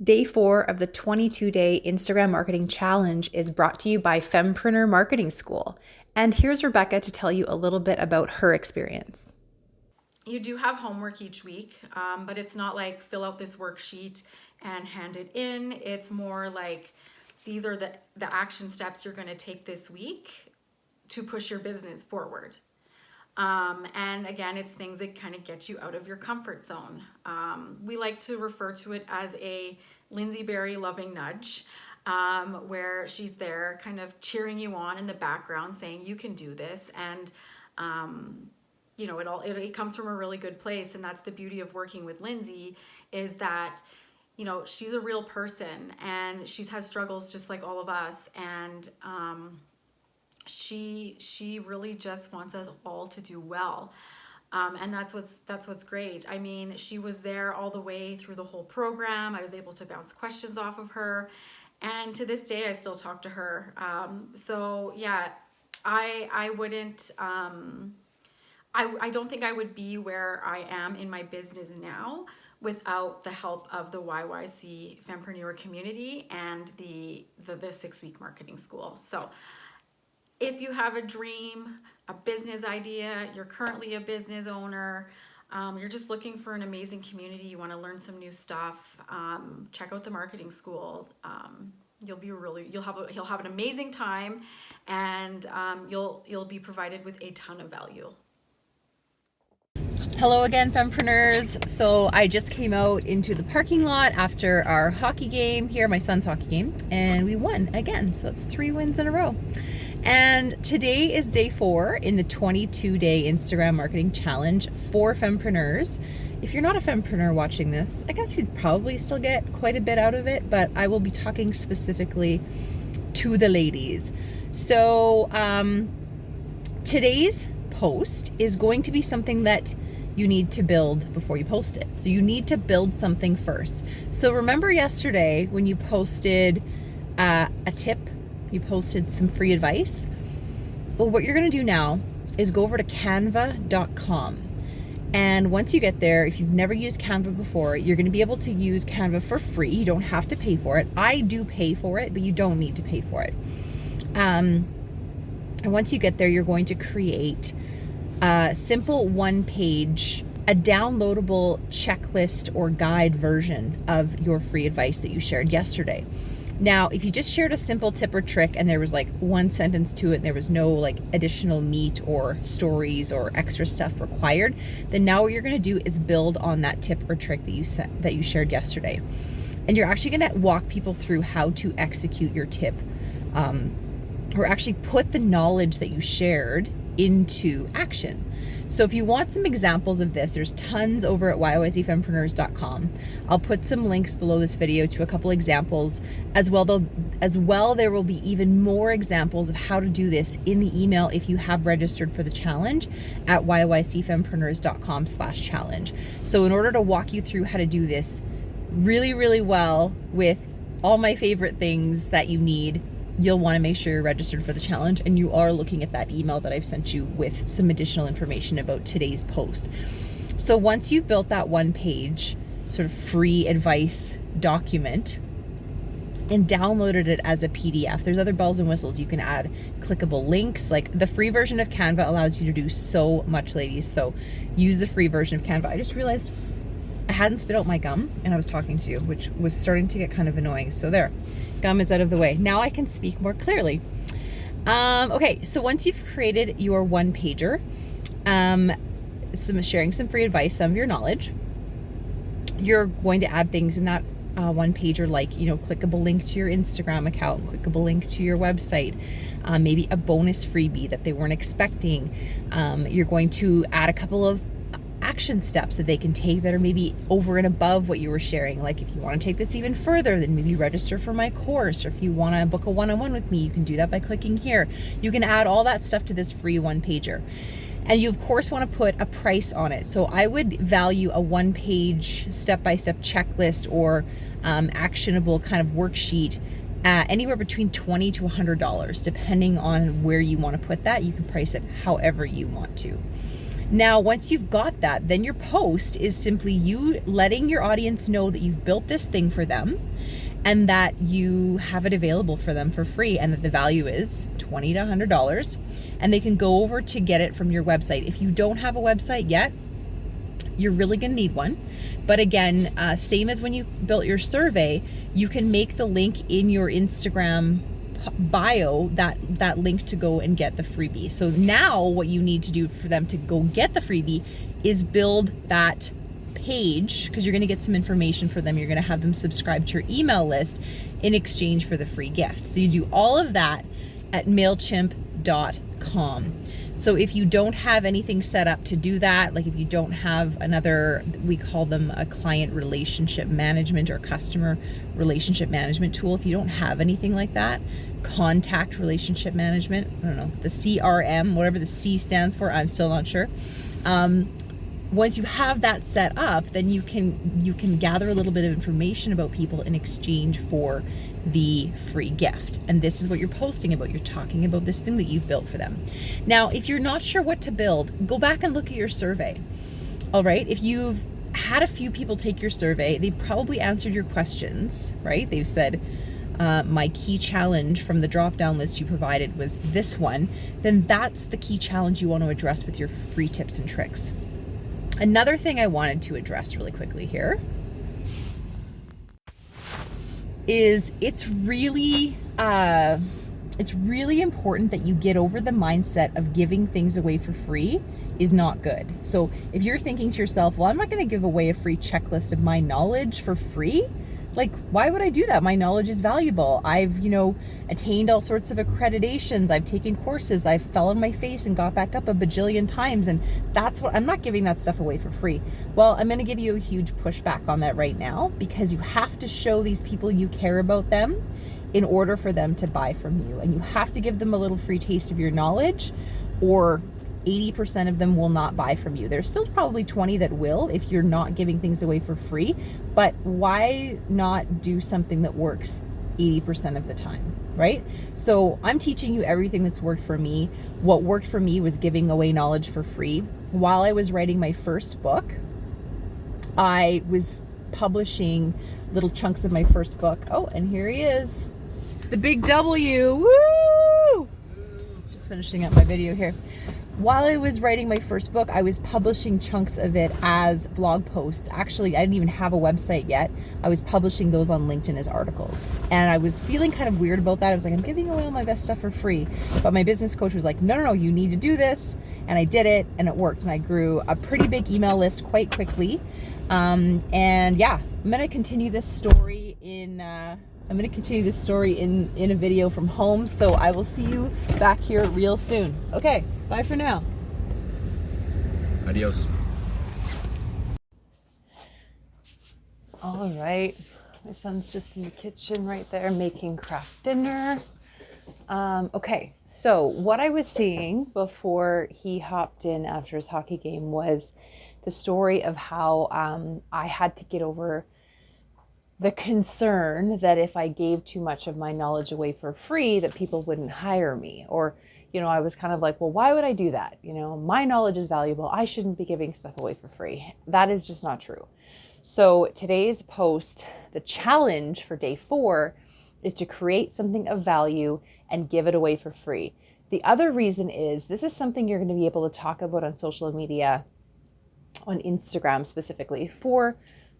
Day 4 of the 22-day Instagram Marketing Challenge is brought to you by Fempreneur Marketing School. And here's Rebecca to tell you a little bit about her experience. You do have homework each week, but it's not like fill out this worksheet and hand it in. It's more like these are the action steps you're going to take this week to push your business forward. And again, it's things that kind of get you out of your comfort zone. We like to refer to it as a Lyndsie Barrie loving nudge, where she's there kind of cheering you on in the background saying you can do this. And you know, it comes from a really good place. And that's the beauty of working with Lyndsie, is that, you know, she's a real person and she's had struggles just like all of us. And she really just wants us all to do well. And that's what's great. I mean, she was there all the way through the whole program. I was able to bounce questions off of her, and to this day I still talk to her. So yeah, I wouldn't I don't think I would be where I am in my business now without the help of the YYC Fempreneur community and the 6-week marketing school. So if you have a dream, a business idea, you're currently a business owner, you're just looking for an amazing community, you want to learn some new stuff, check out the marketing school. You'll have an amazing time, and you'll be provided with a ton of value. Hello again, Fempreneurs. So I just came out into the parking lot after our hockey game here, my son's hockey game, and we won again. So that's 3 wins in a row. And today is day 4 in the 22-day Instagram Marketing Challenge for Fempreneurs. If you're not a Fempreneur watching this, I guess you'd probably still get quite a bit out of it, but I will be talking specifically to the ladies. So today's post is going to be something that you need to build before you post it. So you need to build something first. So remember yesterday when you posted a tip, you posted some free advice? Well, what you're gonna do now is go over to canva.com. And once you get there, if you've never used Canva before, you're gonna be able to use Canva for free. You don't have to pay for it. I do pay for it, but you don't need to pay for it. And once you get there, you're going to create a simple 1-page, a downloadable checklist or guide version of your free advice that you shared yesterday. Now, if you just shared a simple tip or trick and there was like 1 sentence to it and there was no like additional meat or stories or extra stuff required, then now what you're gonna do is build on that tip or trick that you shared yesterday. And you're actually gonna walk people through how to execute your tip, or actually put the knowledge that you shared into action. So if you want some examples of this, there's tons over at yycfempreneurs.com. I'll put some links below this video to a couple examples as well. There will be even more examples of how to do this in the email if you have registered for the challenge at yycfempreneurs.com/challenge. So in order to walk you through how to do this really, really well with all my favorite things that you need, you'll want to make sure you're registered for the challenge and you are looking at that email that I've sent you with some additional information about today's post. So once you've built that 1-page sort of free advice document and downloaded it as a PDF, there's other bells and whistles. You can add clickable links. Like the free version of Canva allows you to do so much, ladies. So use the free version of Canva. I just realized I hadn't spit out my gum and I was talking to you, which was starting to get kind of annoying. So there, gum is out of the way. Now I can speak more clearly. Okay, so once you've created your 1-pager, sharing some free advice, some of your knowledge, you're going to add things in that 1-pager, like, you know, clickable link to your Instagram account, clickable link to your website, maybe a bonus freebie that they weren't expecting. You're going to add a couple of action steps that they can take that are maybe over and above what you were sharing. Like if you want to take this even further, then maybe register for my course, or if you want to book a one-on-one with me, you can do that by clicking here. You can add all that stuff to this free 1-pager. And you of course want to put a price on it. So I would value a 1-page step-by-step checklist or actionable kind of worksheet anywhere between $20 to $100, depending on where you want to put that. You can price it however you want to. Now, once you've got that, then your post is simply you letting your audience know that you've built this thing for them and that you have it available for them for free, and that the value is $20 to $100, and they can go over to get it from your website. If you don't have a website yet, you're really gonna need one. But again, same as when you built your survey, you can make the link in your Instagram bio that link to go and get the freebie. So now what you need to do for them to go get the freebie is build that page, because you're going to get some information for them. You're going to have them subscribe to your email list in exchange for the free gift. So you do all of that at mailchimp.com. So if you don't have anything set up to do that, like if you don't have another, we call them a client relationship management or customer relationship management tool. If you don't have anything like that, contact relationship management, I don't know, the CRM, whatever the C stands for, I'm still not sure. Once you have that set up, then you can gather a little bit of information about people in exchange for the free gift. And this is what you're posting about. You're talking about this thing that you've built for them. Now, if you're not sure what to build, go back and look at your survey. All right. If you've had a few people take your survey, they probably answered your questions, right? They've said, my key challenge from the drop-down list you provided was this one. Then that's the key challenge you want to address with your free tips and tricks. Another thing I wanted to address really quickly here is it's really important that you get over the mindset of giving things away for free is not good. So if you're thinking to yourself, well, I'm not going to give away a free checklist of my knowledge for free. Like, why would I do that? My knowledge is valuable. I've, attained all sorts of accreditations. I've taken courses. I've fell on my face and got back up a bajillion times. And I'm not giving that stuff away for free. Well, I'm going to give you a huge pushback on that right now, because you have to show these people you care about them in order for them to buy from you. And you have to give them a little free taste of your knowledge, or 80% of them will not buy from you. There's still probably 20 that will if you're not giving things away for free, but why not do something that works 80% of the time, right? So I'm teaching you everything that's worked for me. What worked for me was giving away knowledge for free. While I was writing my first book, I was publishing little chunks of my first book. Oh, and here he is, the big W. Woo! Just finishing up my video here. While I was writing my first book, I was publishing chunks of it as blog posts. Actually, I didn't even have a website yet. I was publishing those on LinkedIn as articles. And I was feeling kind of weird about that. I was like, I'm giving away all my best stuff for free. But my business coach was like, no, you need to do this. And I did it, and it worked. And I grew a pretty big email list quite quickly. And yeah, I'm going to continue this story in a video from home. So I will see you back here real soon. Okay, bye for now. Adios. All right, my son's just in the kitchen right there making craft dinner. Okay, so what I was seeing before he hopped in after his hockey game was the story of how I had to get over the concern that if I gave too much of my knowledge away for free, that people wouldn't hire me. Or, I was kind of like, well, why would I do that? My knowledge is valuable. I shouldn't be giving stuff away for free. That is just not true. So today's post, the challenge for day 4 is to create something of value and give it away for free. The other reason is this is something you're going to be able to talk about on social media, on Instagram specifically, for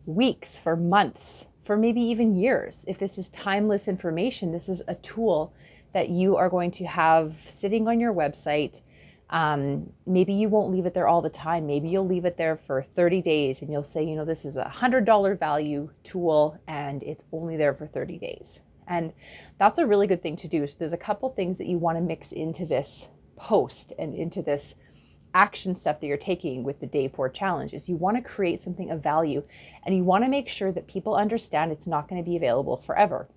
weeks, for months, for maybe even years. If this is timeless information, this is a tool that you are going to have sitting on your website. Maybe you won't leave it there all the time. Maybe you'll leave it there for 30 days and you'll say, this is a $100 value tool and it's only there for 30 days. And that's a really good thing to do. So there's a couple things that you want to mix into this post and into this action step that you're taking with the day 4 challenge. Is you want to create something of value, and you want to make sure that people understand it's not going to be available forever.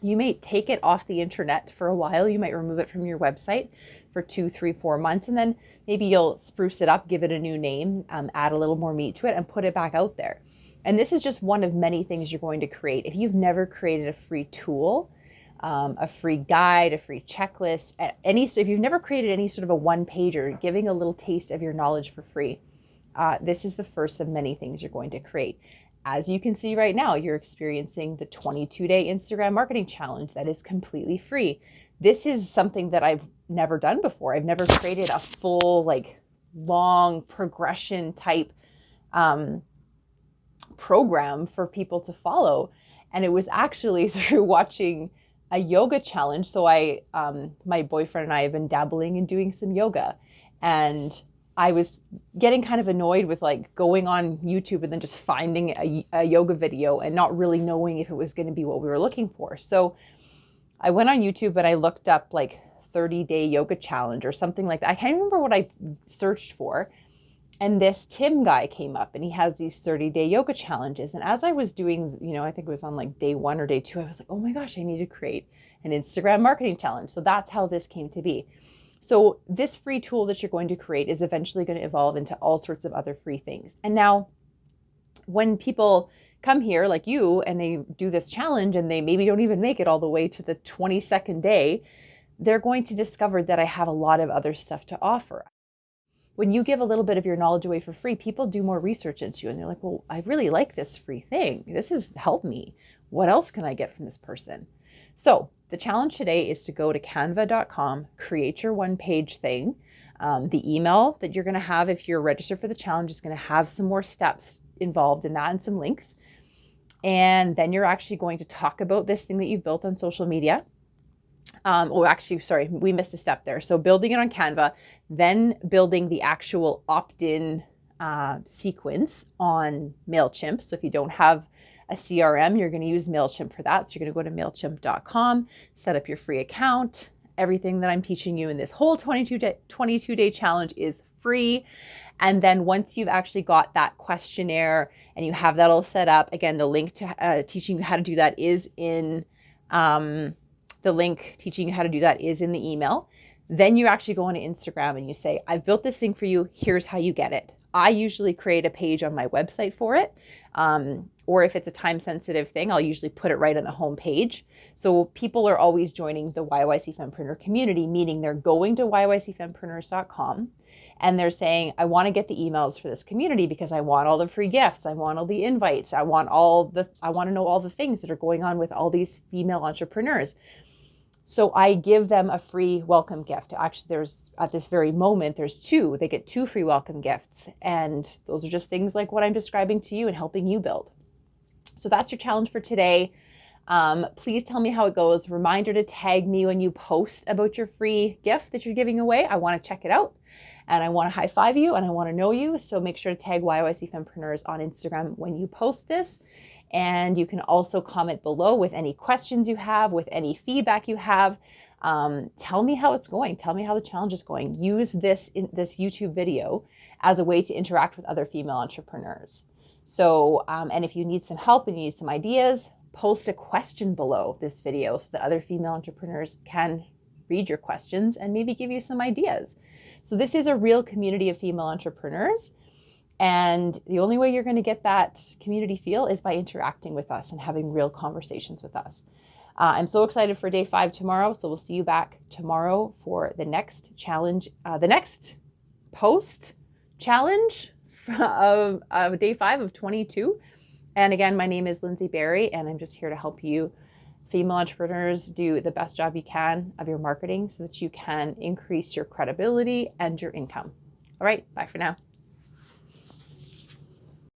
You may take it off the internet for a while. You might remove it from your website for 2, 3, 4 months, and then maybe you'll spruce it up, give it a new name, add a little more meat to it, and put it back out there. And this is just one of many things you're going to create. If you've never created a free tool, a free guide, a free checklist, so if you've never created any sort of a one pager, giving a little taste of your knowledge for free, this is the first of many things you're going to create. As you can see right now, you're experiencing the 22-day Instagram marketing challenge that is completely free. This is something that I've never done before. I've never created a full, like, long progression type program for people to follow. And it was actually through watching a yoga challenge. So my boyfriend and I have been dabbling in doing some yoga, and I was getting kind of annoyed with like going on YouTube and then just finding a yoga video and not really knowing if it was going to be what we were looking for. So I went on YouTube and I looked up like 30-day yoga challenge or something like that. I can't remember what I searched for. And this Tim guy came up, and he has these 30-day yoga challenges. And as I was doing, I think it was on like day 1 or day 2, I was like, oh my gosh, I need to create an Instagram marketing challenge. So that's how this came to be. So this free tool that you're going to create is eventually going to evolve into all sorts of other free things. And now when people come here like you and they do this challenge and they maybe don't even make it all the way to the 22nd day, they're going to discover that I have a lot of other stuff to offer. When you give a little bit of your knowledge away for free, people do more research into you, and they're like, well, I really like this free thing. This has helped me. What else can I get from this person? So the challenge today is to go to canva.com, create your one-page thing. The email that you're going to have if you're registered for the challenge is going to have some more steps involved in that and some links. And then you're actually going to talk about this thing that you've built on social media. Sorry, we missed a step there. So building it on Canva, then building the actual opt-in sequence on MailChimp. So if you don't have a CRM, you're going to use MailChimp for that. So you're going to go to MailChimp.com, set up your free account. Everything that I'm teaching you in this whole 22-day challenge is free. And then once you've actually got that questionnaire and you have that all set up, again, the link to teaching you how to do that is in the email. Then you actually go on Instagram and you say, I've built this thing for you. Here's how you get it. I usually create a page on my website for it. Or if it's a time-sensitive thing, I'll usually put it right on the home page. So people are always joining the YYC Fempreneur community, meaning they're going to yycfempreneurs.com and they're saying, I want to get the emails for this community because I want all the free gifts. I want all the invites. I want to know all the things that are going on with all these female entrepreneurs. So I give them a free welcome gift. Actually, at this very moment, there's 2. They get 2 free welcome gifts. And those are just things like what I'm describing to you and helping you build. So that's your challenge for today. Please tell me how it goes. Reminder to tag me when you post about your free gift that you're giving away. I want to check it out. And I want to high five you and I want to know you. So make sure to tag YYC Fempreneurs on Instagram when you post this. And you can also comment below with any questions you have, with any feedback you have. Tell me how it's going. Tell me how the challenge is going. Use this YouTube video as a way to interact with other female entrepreneurs. So, and if you need some help and you need some ideas, post a question below this video so that other female entrepreneurs can read your questions and maybe give you some ideas. So this is a real community of female entrepreneurs. And the only way you're going to get that community feel is by interacting with us and having real conversations with us. I'm so excited for day 5 tomorrow. So we'll see you back tomorrow for the next challenge, the next post challenge of day 5 of 22. And again, my name is Lyndsie Barrie, and I'm just here to help you female entrepreneurs do the best job you can of your marketing so that you can increase your credibility and your income. All right, bye for now.